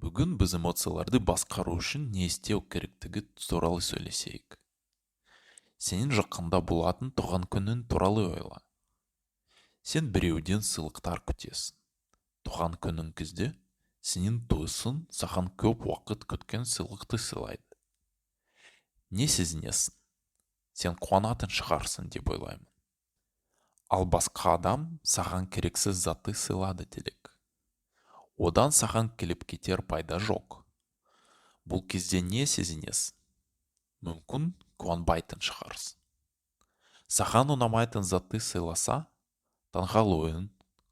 Бүгін біз эмоцияларды басқару үшін не істеу керектігі туралы сөйлесейік. Сенің жақында болатын туған күнің туралы ойла. Сен біреуден сыйлықтар күтесің. Туған күнің кезде сенің туысың саған көп уақыт күткен сыйлықты сыйлайды. Не сезінесің? Сен қуанатын шығарсың деп ойлаймын. Ал басқа адам саған керексіз затты сыйлады делік. Одан саған келіп кетер пайда жоқ. Бұл кезде не сезінесің? Мүмкін қуанбайтын шығарсың. Саған ұнамайтын затты сыйласа, таңғалуың,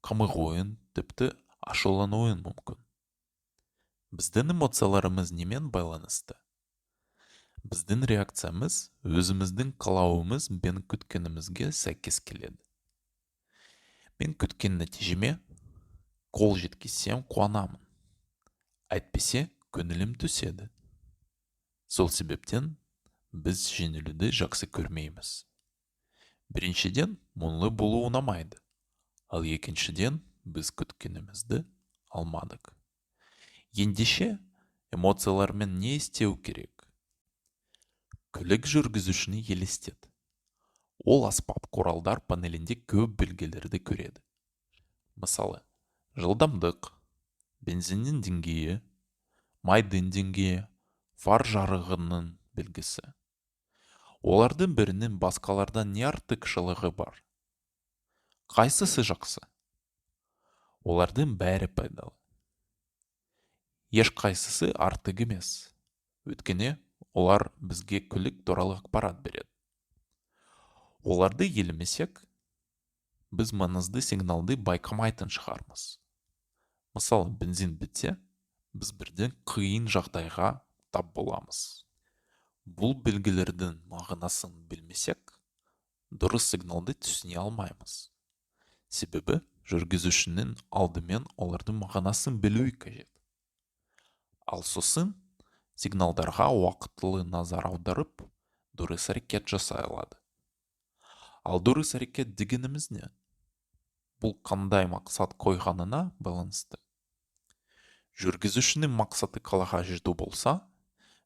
қамығуың, тіпті ашулануың мүмкін. Біздің эмоцияларымыз немен байланысты? Біздің реакциямыз өзіміздің қалауымыз бен күткенімізге сәйкес келеді. Мен күткен нәтижеме қол жеткізсем қуанамын. Әйтпесе көңілім түседі. Сол себептен біз жеңілуді жақсы көрмейміз. Біріншіден, мұңлы болу ұнамайды. Ал екіншіден, біз күткенімізді алмадық. Ендеше, эмоциялармен не істеу керек? Көлік жүргізушіні елестет. Ол аспап құралдар панелінде көп белгілерді көреді. Мысалы, жылдамдық, бензиннің деңгейі, майдың деңгейі, фар жарығының белгісі. Олардың бірінің басқалардан не артықшылығы бар? Қайсысы жақсы? Олардың бәрі пайдалы. Ешқайсысы артық емес. Өйткені олар бізге көлік туралы ақпарат береді. Оларды елемесек, біз маңызды сигналды байқамайтын шығармыз. Мысалы, бензин бітсе, біз бірден қиын жағдайға тап боламыз. Бұл белгілердің мағынасын білмесек, дұрыс сигналды түсіне алмаймыз. Себебі жүргізушінің алдымен олардың мағынасын білуі қажет. Ал сосын сигналдарға уақытылы назар аударып, дұрыс әрекет жасай алады. Ал дұрыс әрекет дегеніміз не? Бұл қандай мақсат қойғанына байланысты. Жүргізушінің мақсаты қалаға жету болса,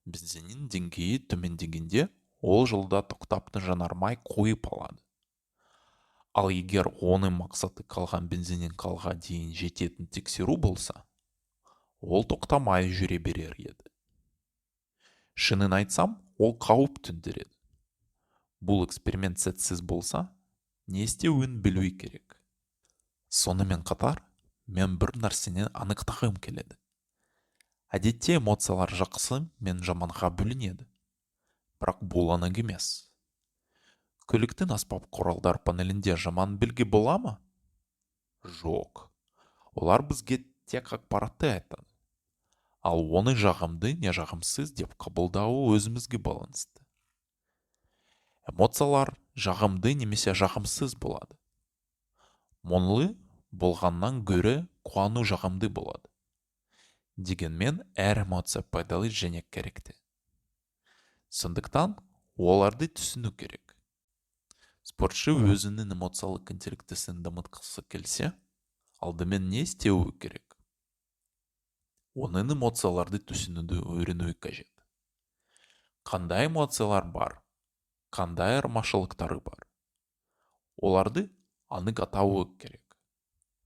бензиннің деңгейі төмендегенде ол жолда тоқтап жанармай қойып алады. Ал егер оның мақсаты қалған бензиннің қалаға дейін жететін тексеру болса, ол тоқтамай жүре берер еді. Шынын айтсам, ол қауіп төндіреді. Бұл эксперимент сәтсіз болса, не істеуін білу керек. Сонымен қатар, мен бір нәрсені анықтағым келеді. Әдетте эмоциялар жақсы мен жаманға бөлінеді. Бірақ бұл анық емес. Көліктің аспап құралдар панелінде жаман белгі бола ма? Жоқ. Олар бізге тек ақпаратты айтады. Ал оны жағымды не жағымсыз деп қабылдауы өзімізге байланысты. Эмоциялар жағымды немесе жағымсыз болады. Мұңлы болғаннан гөрі қуану жағымды болады. Дегенмен әр эмоция пайдалы және керекті. Сондықтан оларды түсіну керек. Спортшы өзінің эмоциялық интеллектісін дамытқысы келсе, алдымен не істеуі керек? Оның эмоцияларды түсінуді үйренуі қажет. Қандай эмоциялар бар? Қандай айырмашылықтары бар? Оларды анық атауы керек.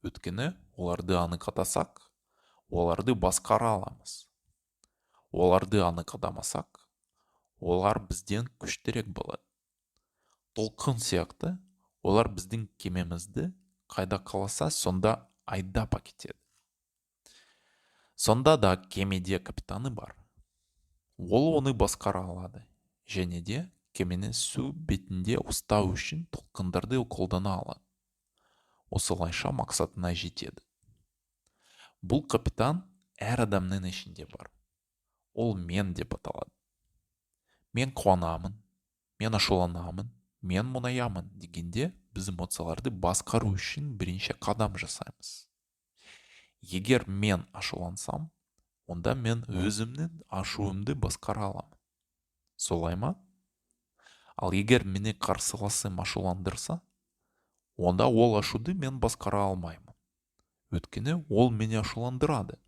Өйткені оларды анық атасақ, оларды басқара аламыз. Оларды анық атамасақ, олар бізден күштірек болады. Толқын сияқты, олар біздің кемемізді қайда қаласа, сонда айдап әкетеді. Сонда да кемеде капитаны бар. Ол оны басқара алады, және де кемені су бетінде ұстау үшін толқындарды қолдана алады. Осылайша мақсатына жетеді. Бұл капитан әр адамның ішінде бар. Ол мен деп аталады. Мен қуанамын, мен ашуланамын, мен мұңаямын дегенде біз эмоцияларды басқару үшін бірінші қадам жасаймыз. Егер мен ашулансам, онда мен өзімнің ашуымды басқара аламын. Солай ма? Ал егер мені қарсыласым ашуландырса, онда ол ашуды мен басқара алмаймын. Өйткені ол мені ашуландырады.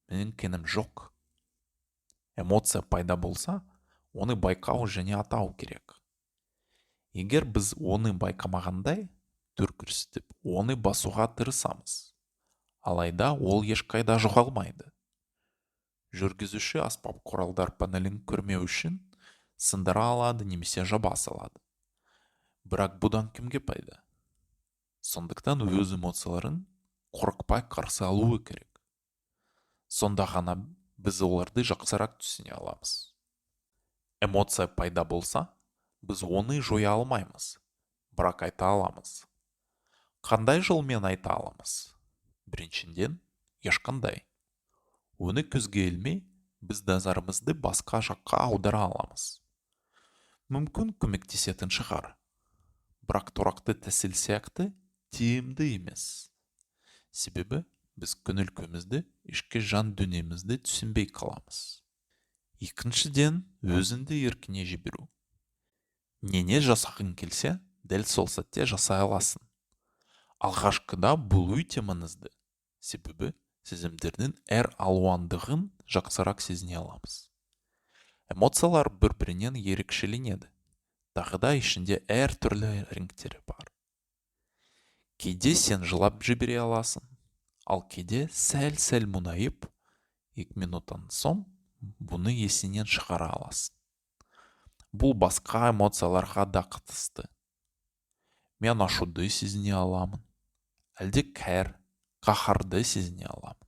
менің кенім жоқ. Эмоция пайда болса, оны байқау және атау керек. Егер біз оны байқамағандай көрсетіп, оны басуға тырысамыз, алайда ол ешқайда жоғалмайды. Жүргізуші аспап құралдар панелін көрмеу үшін сындыра алады немесе жаба салады. Бірақ бұдан кімге пайда? Сондықтан өз эмоцияларын қорықпай қарсы алуы керек. Сонда ғана біз оларды жақсырақ түсіне аламыз. Эмоция пайда болса, біз оны жоя алмаймыз, бірақ айта аламыз. Қандай жолмен айта аламыз? Біріншіден, ешқандай. Оны көзге ілмей, біз назарымызды басқа жаққа аудара аламыз. Мүмкін көмектесетін шығар, бірақ тұрақты тәсіл сияқты тиімді емес. Себебі біз көңіл-күйімізді, ішкі жан дүниемізді түсінбей қаламыз. Екіншіден, өзіңді еркіне жіберу. Нене жасағың келсе, дәл сол сәтте жасай аласың. Алғашқыда бұл өте маңызды, себебі сезімдердің әр алуандығын жақсырақ сезіне аламыз. Эмоциялар бір-бірінен ерекшеленеді. Тағы да ішінде әр түрлі реңктері бар. Кейде сен жылап жібере аласың, ал кейде сәл-сәл мұңайып, 2 минуттан соң бұны есінен шығара аласың. Бұл басқа эмоцияларға да қатысты. Мен ашуды сезіне аламын, әлде қаһарды сезіне аламын.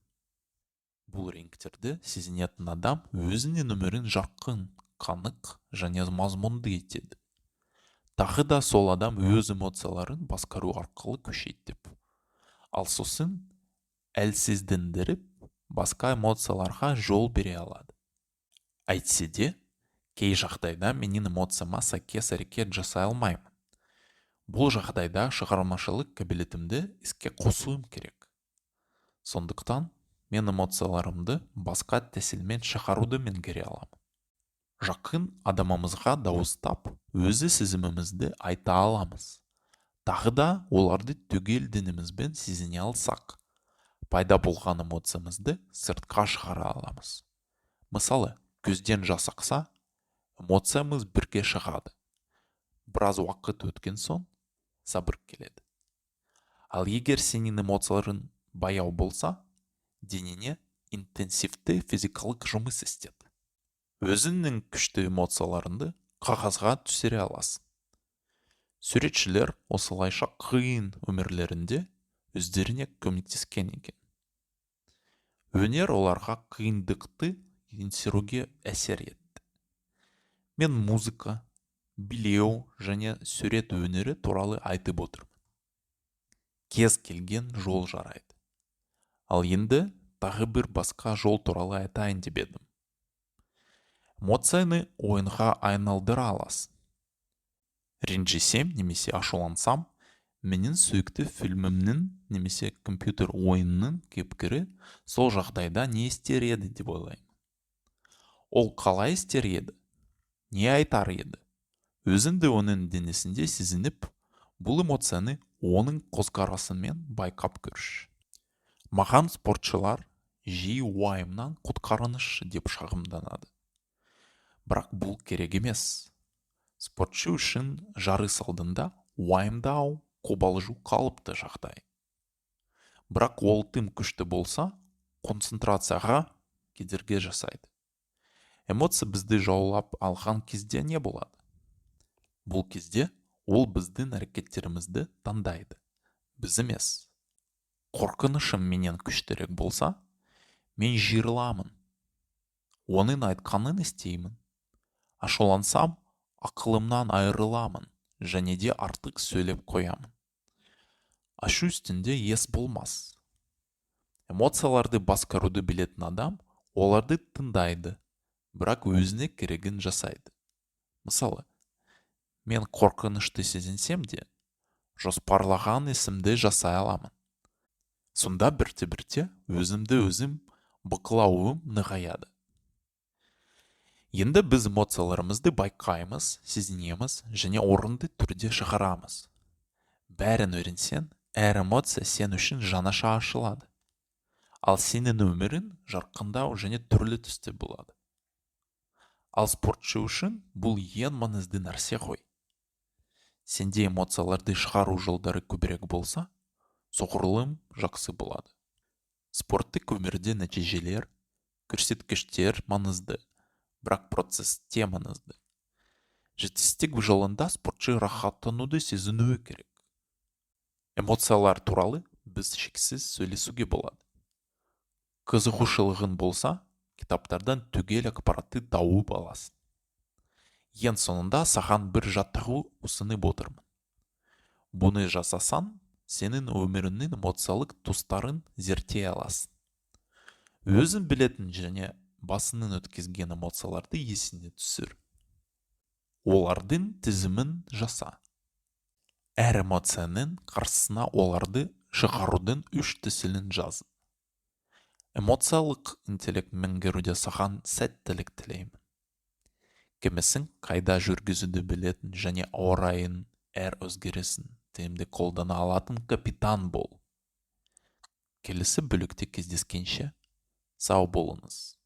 Бұл реңктерді сезінетін адам өзінің өмірін жарқын, қанық және мазмұнды етеді. Тағы да сол адам өз эмоцияларын басқару арқылы күшейтіп, ал сосын әлсіздендіріп, басқа эмоцияларға жол бере алады. Әйтсе де, кей жағдайда менің эмоцияма сәйкес әрекет жасай алмаймын. Бұл жағдайда шығармашылық қабілетімді іске қосуым керек. Сондықтан, мен эмоцияларымды басқа тәсілмен шығаруды меңгере аламын. Жақын адамымызға дауыстап, өзі сезімімізді айта аламыз. Тағы да оларды түгел денімізбен сезіне алсақ, пайда болған эмоциямызды сыртқа шығара аламыз. Мысалы, көзден жас ақса, эмоциямыз бірге шығады. Біраз уақыт өткен соң, сабыр келеді. Ал егер сенің эмоцияларың баяу болса, денене интенсивті физикалық жұмыс істеді. Өзіңнің күшті эмоцияларыңды қағазға түсіре аласың. Суретшілер осылайша қиын өмірлерінде өздеріне көмектескен екен. Өнер оларға қиындықты еңсеруге әсер етті. Мен музыка, билеу және сурет өнері туралы айтып отырмын. Кез келген жол жарайды. Ал енді тағы бір басқа жол туралы айтайын деп едім. Эмоцияны ойынға айналдыра аласың. Ренжісем немесе ашулансам, менің сүйікті фильмімнің немесе компьютер ойынның кейіпкері сол жағдайда не істер еді деп ойлаймын. Ол қалай істер еді? Не айтар еді? Өзіңді оның денесінде сезініп, бұл эмоцияны оның көзқарасымен байқап көрші. Маған спортшылар жиі уайымнан құтқарыңызшы деп шағымданады. Бірақ бұл керек емес. Спортшы үшін жарыс алдында уайымдау, қобалжу қалыпты жағдай. Бірақ ол тым күшті болса, концентрацияға кедергі жасайды. Эмоция бізді жаулап алған кезде не болады? Бұл кезде ол біздің әрекеттерімізді таңдайды. Біз емес. Қорқынышым менен күштірек болса, мен жиырыламын. Оның айтқанын істеймін. Ашулансам, ақылымнан айырыламын және де артық сөйлеп қоямын. Ашу үстінде ес болмас. Эмоцияларды басқаруды білетін адам оларды тыңдайды, бірақ өзіне керегін жасайды. Мысалы, мен қорқынышты сезінсем де, жоспарлаған ісімді жасай аламын. Сонда бірте-бірте өзім бақылауым нығаяды. Енді біз эмоцияларымызды байқаймыз, сезінеміз және орынды түрде шығарамыз. Бәрін үйренсең, әр эмоция сен үшін жаңаша ашылады. ал сенің өмірің жарқындау және түрлі түсте болады. Ал спортшы үшін бұл ең маңызды нәрсе ғой. Сенде эмоцияларды шығару жолдары көбірек болса, соғұрлым жақсы болады. Спорттық өмірде нәтижелер, көрсеткіштер маңызды, бірақ процесс те маңызды. Жетістік жолында спортшы рахаттануды сезінуі керек. Эмоциялар туралы біз шексіз сөйлесуге болады. Қызығушылығың болса, кітаптардан түгел ақпаратты тауып аласың. Ең соңында саған бір жаттығу ұсынып отырмын. Бұны жасасаң, сенің өміріңнің эмоциялық тұстарын зерттей аласың. Өзің білетін және басыңнан өткізген эмоцияларды есіне түсір. Олардың тізімін жаса. Әр эмоцияның қарсысына оларды шығарудың 3 тәсілін жаз. Эмоциялық интеллект меңгеруде саған сәттілік тілеймін. Кемесін қайда жүргізуді білетін және ауа райын әр өзгерісін тиімді қолдана алатын капитан бол. Келесі бөлікте кездескенше сау болыңыз.